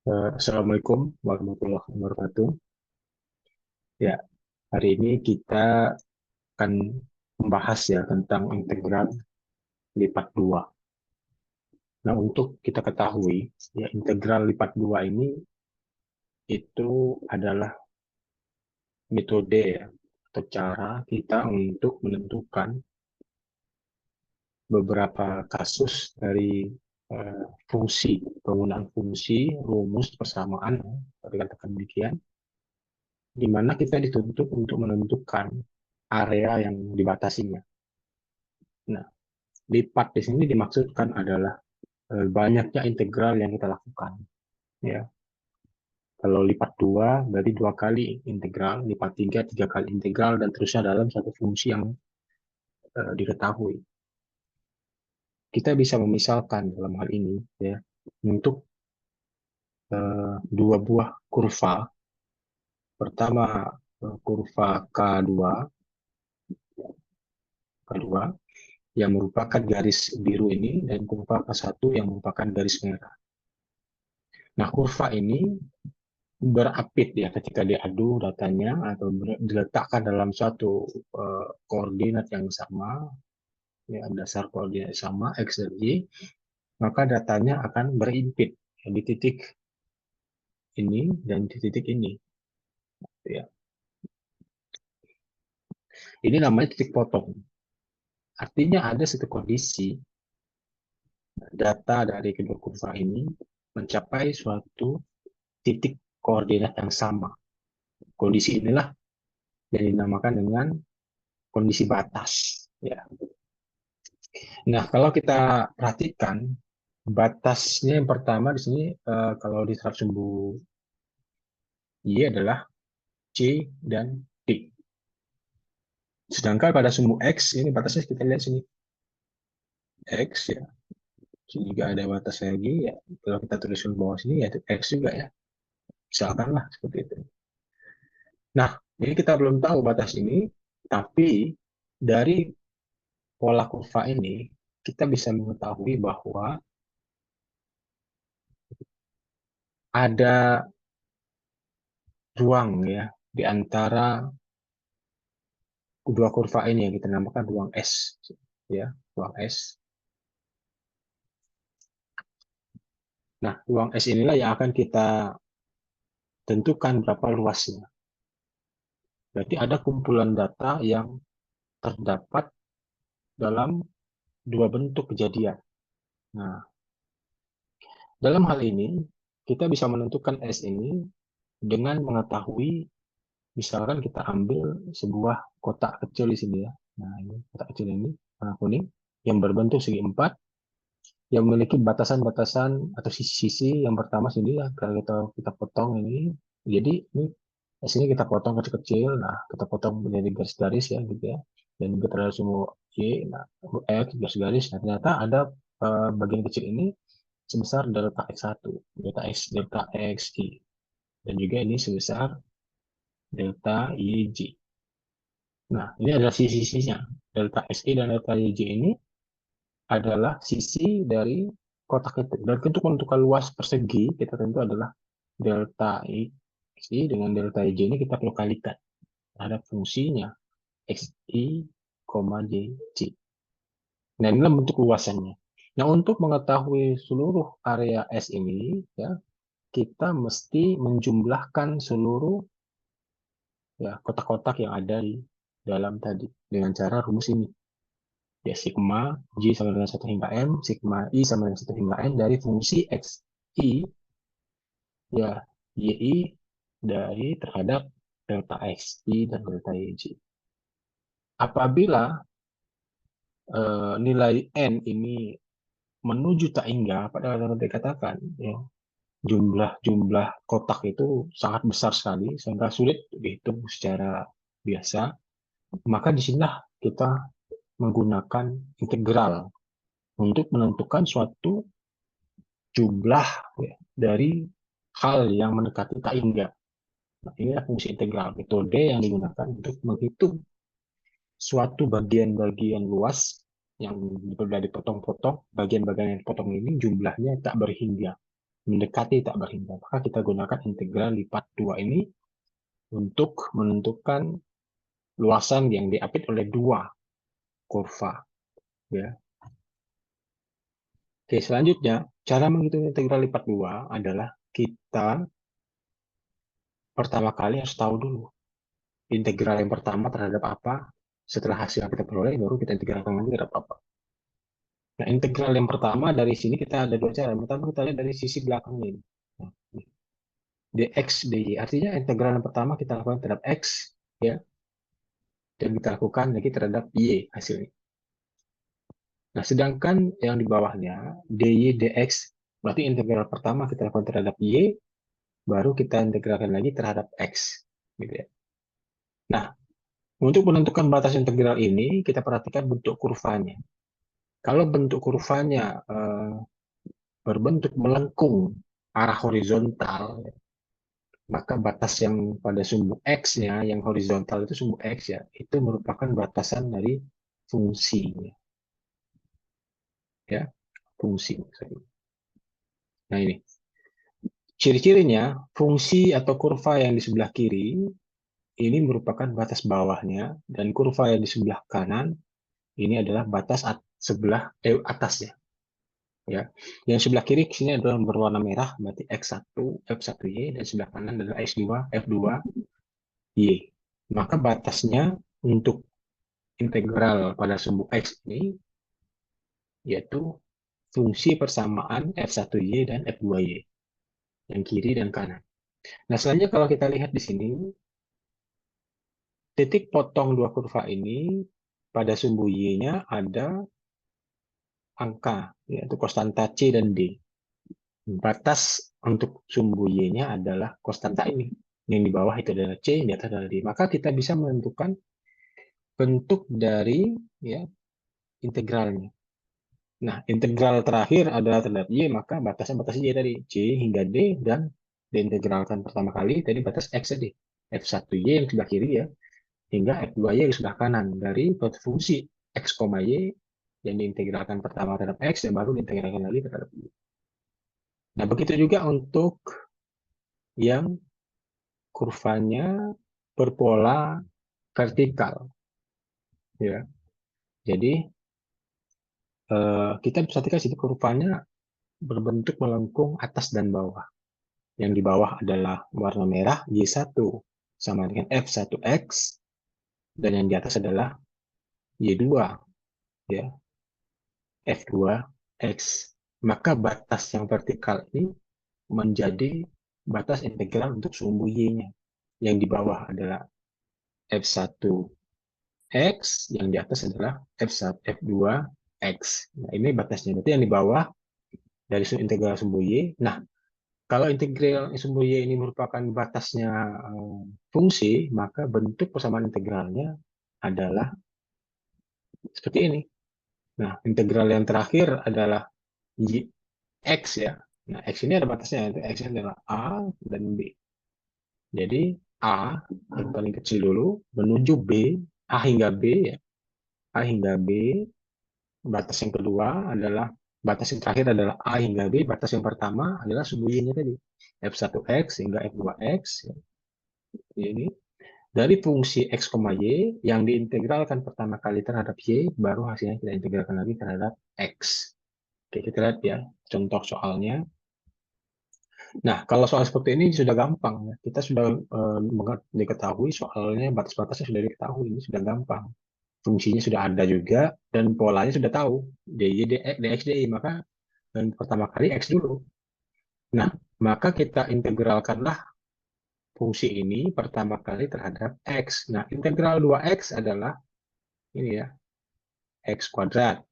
Assalamualaikum warahmatullahi wabarakatuh. Ya, hari ini kita akan membahas ya tentang integral lipat dua. Nah, untuk kita ketahui, ya integral lipat dua ini itu adalah metode ya atau cara kita untuk menentukan beberapa kasus dari fungsi, penggunaan fungsi, rumus persamaan, dikatakan demikian, di mana kita dituntut untuk menentukan area yang dibatasinya. Nah, lipat di sini dimaksudkan adalah banyaknya integral yang kita lakukan. Ya, kalau lipat dua berarti dua kali integral, lipat tiga tiga kali integral dan terusnya dalam satu fungsi yang diketahui. Kita bisa memisalkan dalam hal ini ya untuk dua buah kurva. Pertama kurva K2 yang merupakan garis biru ini dan kurva K1 yang merupakan garis merah. Nah, kurva ini berapit ya ketika diadu datanya atau diletakkan dalam suatu koordinat yang sama, ya dasar koordinat sama x dan y, maka datanya akan berimpit ya, di titik ini dan di titik ini. Ya, ini namanya titik potong. Artinya ada satu kondisi data dari kedua kurva ini mencapai suatu titik koordinat yang sama. Kondisi inilah yang dinamakan dengan kondisi batas. Ya. Nah, kalau kita perhatikan batasnya yang pertama di sini kalau diterap sumbu Y adalah C dan D. Sedangkan pada sumbu X ini batasnya kita lihat sini X ya. Sini juga ada batas lagi ya. Kalau kita tulis di bawah sini ya itu X juga ya. Misalkanlah seperti itu. Nah, ini kita belum tahu batas ini, tapi dari pola kurva ini kita bisa mengetahui bahwa ada ruang ya di antara kedua kurva ini yang kita namakan ruang S ya, ruang S. Nah, ruang S inilah yang akan kita tentukan berapa luasnya. Berarti ada kumpulan data yang terdapat dalam dua bentuk kejadian. Nah, dalam hal ini kita bisa menentukan S ini dengan mengetahui, misalkan kita ambil sebuah kotak kecil di sini ya. Nah, ini kotak kecil ini warna kuning yang berbentuk segi empat yang memiliki batasan-batasan atau sisi-sisi. Yang pertama sini ya kalau kita potong ini, jadi ini sini kita potong kecil-kecil. Nah, kita potong menjadi garis-garis ya gitu ya, dan juga terhadap semua Y. Nah, X garis-garis. Nah, ternyata ada bagian kecil ini sebesar delta X1, delta X Y, dan juga ini sebesar delta YJ. Nah, ini adalah sisi-sisinya. Delta XY dan delta YJ ini adalah sisi dari kotak itu. Dan untuk menentukan luas persegi, kita tentu adalah delta XY dengan delta YJ ini kita perlu kalikan terhadap fungsinya XY, YJ. Nah, inilah bentuk luasannya. Nah, untuk mengetahui seluruh area S ini, ya, kita mesti menjumlahkan seluruh ya kotak-kotak yang ada di dalam tadi dengan cara rumus ini. Ya, sigma J sama dengan 1 hingga M, sigma I sama dengan 1 hingga N dari fungsi X I, ya, YI dari terhadap delta X I dan delta YJ. Apabila nilai N ini menuju tak hingga, pada dapat dikatakan, ya, jumlah kotak itu sangat besar sekali, sehingga sulit dihitung secara biasa, maka disinilah kita menggunakan integral untuk menentukan suatu jumlah ya, dari hal yang mendekati tak hingga. Nah, inilah fungsi integral, metode yang digunakan untuk menghitung suatu bagian-bagian luas yang sudah dipotong-potong, bagian-bagian yang dipotong ini jumlahnya tak berhingga. mendekati tak berhingga. Maka kita gunakan integral lipat 2 ini untuk menentukan luasan yang diapit oleh dua kurva. Ya. Oke, selanjutnya, cara menghitung integral lipat 2 adalah kita pertama kali harus tahu dulu integral yang pertama terhadap apa, setelah hasil yang kita peroleh, baru kita integralkan lagi terhadap apa. Nah, integral yang pertama dari sini kita ada dua cara. Yang pertama kita lihat dari sisi belakangnya ini. Nah, dx, dy. Artinya integral yang pertama kita lakukan terhadap x, ya, dan kita lakukan lagi terhadap y hasilnya. Nah, sedangkan yang di bawahnya, dy, dx, berarti integral pertama kita lakukan terhadap y, baru kita integralkan lagi terhadap x. Gitu ya. Nah, untuk menentukan batas integral ini, kita perhatikan bentuk kurvanya. Kalau bentuk kurvanya berbentuk melengkung arah horizontal, maka batas yang pada sumbu X-nya, yang horizontal itu sumbu X ya, itu merupakan batasan dari fungsi. Ya, fungsi. Nah ini, ciri-cirinya, fungsi atau kurva yang di sebelah kiri, ini merupakan batas bawahnya, dan kurva yang di sebelah kanan, ini adalah batas sebelah atasnya. Ya, yang sebelah kiri sini adalah berwarna merah, berarti X1, F1Y, dan sebelah kanan adalah X2, F2Y. Maka batasnya untuk integral pada sumbu X ini yaitu fungsi persamaan F1Y dan F2Y, yang kiri dan kanan. Nah, selanjutnya kalau kita lihat di sini, titik potong dua kurva ini pada sumbu Y-nya ada angka, yaitu konstanta C dan D. Batas untuk sumbu Y-nya adalah konstanta ini. Yang di bawah itu adalah C, yang di atas adalah D. Maka kita bisa menentukan bentuk dari ya integralnya. Nah, integral terakhir adalah terhadap Y, maka batasnya batas Y tadi, C hingga D, dan diintegralkan pertama kali tadi batas X tadi. F1Y yang sebelah kiri ya, hingga F2Y yang sebelah kanan dari fungsi X, Y yang diintegralkan pertama terhadap X, dan baru diintegralkan lagi terhadap Y. Nah, begitu juga untuk yang kurvanya berpola vertikal. Ya, jadi kita bisa perhatikan sini kurvanya berbentuk melengkung atas dan bawah. Yang di bawah adalah warna merah Y1 sama dengan F1X, dan yang di atas adalah Y2 ya, F2X. Maka batas yang vertikal ini menjadi batas integral untuk sumbu Y-nya. Yang di bawah adalah F1X, yang di atas adalah F2X. Nah, ini batasnya. Berarti yang di bawah dari integral sumbu Y. Nah, kalau integral sumbu Y ini merupakan batasnya fungsi, maka bentuk persamaan integralnya adalah seperti ini. Nah, integral yang terakhir adalah X ya. Nah, X ini ada batasnya, X adalah A dan B. Jadi, A yang paling kecil dulu, menuju B, A hingga B ya. A hingga B, batas yang kedua adalah, batas yang terakhir adalah A hingga B, batas yang pertama adalah sumbu Y-nya tadi. F1X hingga F2X. Ya. Ini dari fungsi X, Y yang diintegralkan pertama kali terhadap Y, baru hasilnya kita integralkan lagi terhadap X. Oke, kita lihat ya contoh soalnya. Nah, kalau soal seperti ini sudah gampang. Ya. Kita sudah diketahui soalnya, batas-batasnya sudah diketahui, ini sudah gampang. Fungsinya sudah ada juga, dan polanya sudah tahu. DY, DX, DY. Maka pertama kali X dulu. Nah, maka kita integralkanlah fungsi ini pertama kali terhadap X. Nah, integral 2X adalah ini ya, X kuadrat.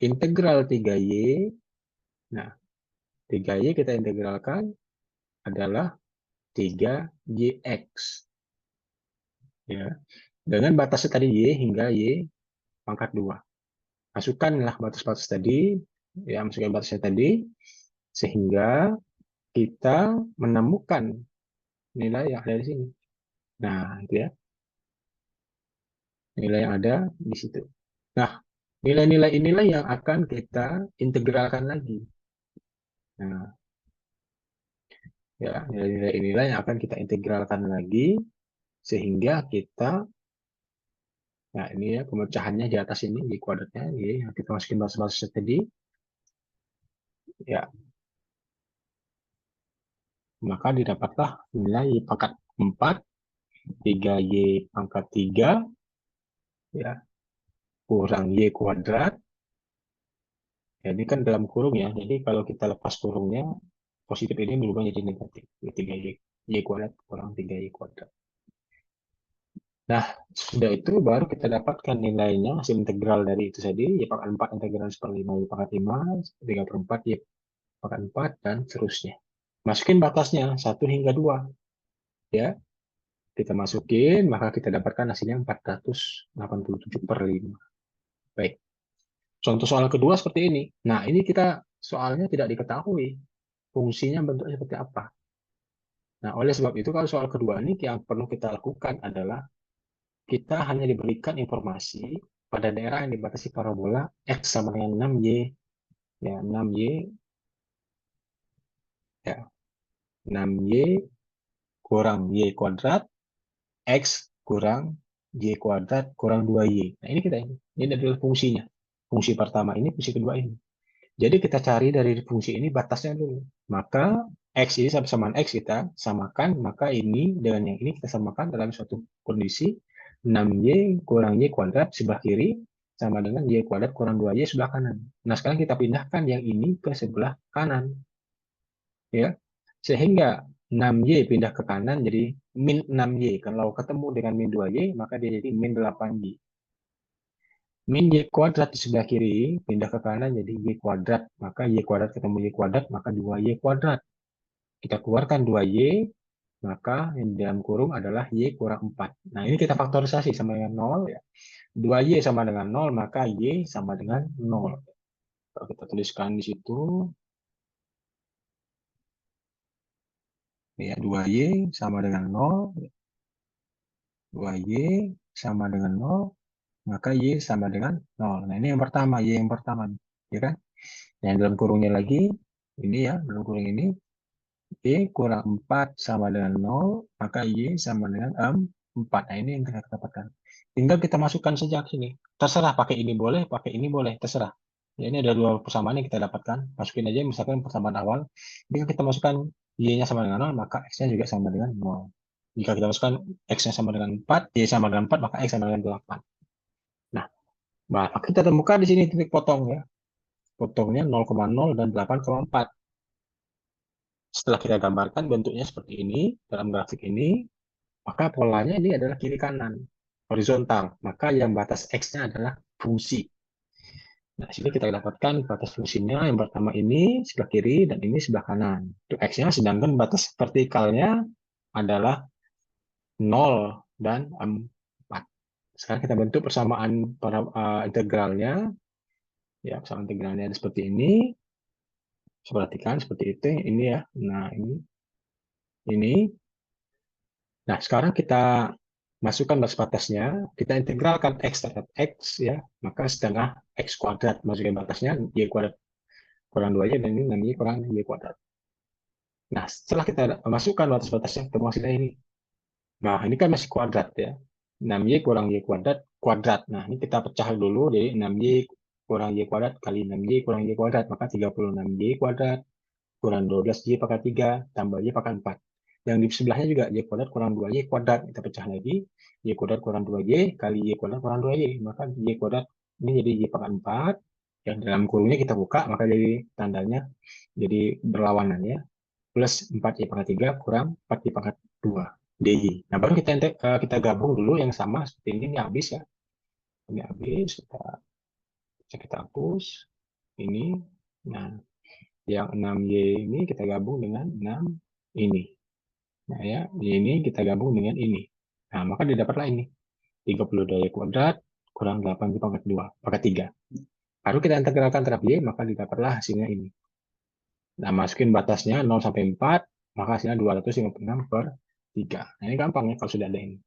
Integral 3Y, nah 3Y kita integralkan adalah 3YX. Ya. Dengan batasnya tadi Y hingga Y pangkat 2. Masukkanlah batas-batas tadi, ya masukkan batasnya tadi, sehingga kita menemukan nilai yang ada di sini. Nah, itu ya. Nilai yang ada di situ. Nah, nilai-nilai inilah yang akan kita integralkan lagi. Nah, Ya, nilai-nilai inilah yang akan kita integralkan lagi sehingga kita, nah ini ya pemecahannya di atas ini di kuadratnya, ini yang kita masukin batas-batasnya tadi, ya maka didapatlah nilai Y pangkat 4, 3Y pangkat 3, ya, kurang Y kuadrat. Jadi kan dalam kurung ya, jadi kalau kita lepas kurungnya, positif ini berubah jadi negatif. 3Y, Y kuadrat kurang 3Y kuadrat. Nah, sudah itu baru kita dapatkan nilainya, hasil integral dari itu tadi, Y pangkat 4 integral seperlima Y pangkat 5, 3/4 Y pangkat 4, dan seterusnya. Masukin batasnya, 1 hingga 2. Ya, kita masukin, maka kita dapatkan hasilnya 487/5. Baik, contoh soal kedua seperti ini. Nah, ini kita soalnya tidak diketahui fungsinya bentuknya seperti apa. Nah, oleh sebab itu kalau soal kedua ini yang perlu kita lakukan adalah kita hanya diberikan informasi pada daerah yang dibatasi parabola X sama dengan 6Y, ya 6Y, ya 6Y kurang Y kuadrat, X kurang Y kuadrat kurang 2Y. Nah, ini kita ini adalah fungsinya. Fungsi pertama ini, fungsi kedua ini. Jadi kita cari dari fungsi ini batasnya dulu. Maka X ini sama X kita samakan, maka ini dengan yang ini kita samakan dalam suatu kondisi 6Y kurang Y kuadrat sebelah kiri sama dengan Y kuadrat kurang 2Y sebelah kanan. Nah, sekarang kita pindahkan yang ini ke sebelah kanan. Ya, sehingga 6Y pindah ke kanan jadi min 6Y. Kalau ketemu dengan min 2Y, maka dia jadi min 8Y. Min Y kuadrat di sebelah kiri, pindah ke kanan jadi Y kuadrat. Maka Y kuadrat ketemu Y kuadrat, maka 2Y kuadrat. Kita keluarkan 2Y, maka yang di dalam kurung adalah Y kurang 4. Nah, ini kita faktorisasi sama dengan 0. Ya. 2Y sama dengan 0, maka Y sama dengan 0. Kalau kita tuliskan di situ, ya 2Y sama dengan 0, 2Y sama dengan 0, maka Y sama dengan 0. Nah, ini yang pertama, Y yang pertama. Ya kan? Yang dalam kurungnya lagi, ini ya, dalam kurung ini, Y kurang 4 sama dengan 0, maka Y sama dengan 4. Nah, ini yang kita dapatkan. Tinggal kita masukkan saja ke sini. Terserah, pakai ini boleh, pakai ini boleh, terserah. Ya, ini ada dua persamaan yang kita dapatkan. Masukin aja, misalkan persamaan awal. Jika kita masukkan Y-nya sama dengan 0, maka X-nya juga sama dengan 0. Jika kita masukkan X-nya sama dengan 4, Y sama dengan 4, maka X sama dengan 8. Nah, maka kita temukan di sini titik potong ya. Potongnya 0,0 dan 8,4. Setelah kita gambarkan bentuknya seperti ini, dalam grafik ini, maka polanya ini adalah kiri kanan, horizontal. Maka yang batas X-nya adalah fungsi. Nah, sini kita dapatkan batas fungsinya. Yang pertama ini sebelah kiri dan ini sebelah kanan. Itu X-nya, sedangkan batas vertikalnya adalah 0 dan 4. Sekarang kita bentuk persamaan integralnya. Ya, persamaan integralnya seperti ini. Perhatikan seperti itu. Ini ya. Nah, ini. Nah, sekarang kita masukkan batas-batasnya, kita integralkan X terhadap X, ya, maka setengah X kuadrat, masukin batasnya, Y kuadrat kurang 2Y, dan ini 6Y kurang Y kuadrat. Nah, setelah kita masukkan batas-batasnya, ketemu hasilnya ini. Nah, ini kan masih kuadrat, ya. 6Y kurang Y kuadrat, kuadrat. Nah, ini kita pecah dulu, jadi 6Y kurang Y kuadrat kali 6Y kurang Y kuadrat, maka 36Y kuadrat kurang 12Y pangkat 3 tambah Y pangkat 4. Yang di sebelahnya juga Y kuadrat kurang 2Y kuadrat. Kita pecah lagi. Y kuadrat kurang 2Y kali Y kuadrat kurang 2Y. Maka Y kuadrat ini jadi Y pangkat 4. Yang dalam kurungnya kita buka, maka jadi tandanya jadi berlawanan ya. Plus 4Y pangkat 3 kurang 4Y pangkat 2. DY. Nah, baru kita gabung dulu yang sama seperti ini habis ya. Ini habis, kita hapus. Ini. Nah, yang 6Y ini kita gabung dengan 6 ini. Nah, ya, ini kita gabung dengan ini. Nah, maka didapatlah ini. 32Y kuadrat kurang 8 pangkat 2, pangkat 3. Baru kita integralkan terhadap Y, maka didapatlah hasilnya ini. Nah, masukin batasnya 0 sampai 4, maka hasilnya 256 per 3. Nah, ini gampang ya kalau sudah ada ini.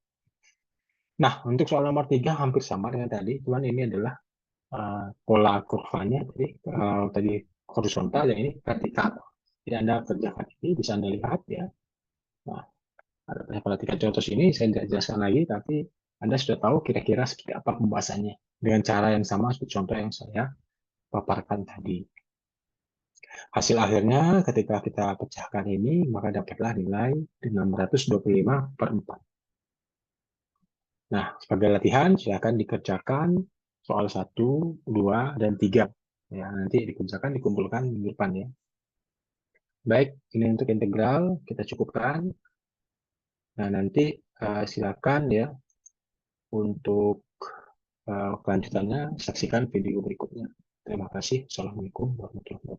Nah, untuk soal nomor 3 hampir sama dengan tadi, cuman ini adalah pola kurvanya tadi horizontal, yang ini vertikal. Jadi Anda kerjakan ini, bisa Anda lihat ya. Nah, pada 3 contoh ini saya tidak jelaskan lagi, tapi Anda sudah tahu kira-kira seperti apa pembahasannya. Dengan cara yang sama seperti contoh yang saya paparkan tadi. Hasil akhirnya ketika kita pecahkan ini, maka dapatlah nilai 625/4. Nah, sebagai latihan, silakan dikerjakan soal 1, 2, dan 3. Ya, nanti dikerjakan, dikumpulkan minggu depan ya. Baik, ini untuk integral, kita cukupkan. Nah, nanti silakan ya untuk kelanjutannya saksikan video berikutnya. Terima kasih. Assalamualaikum warahmatullahi wabarakatuh.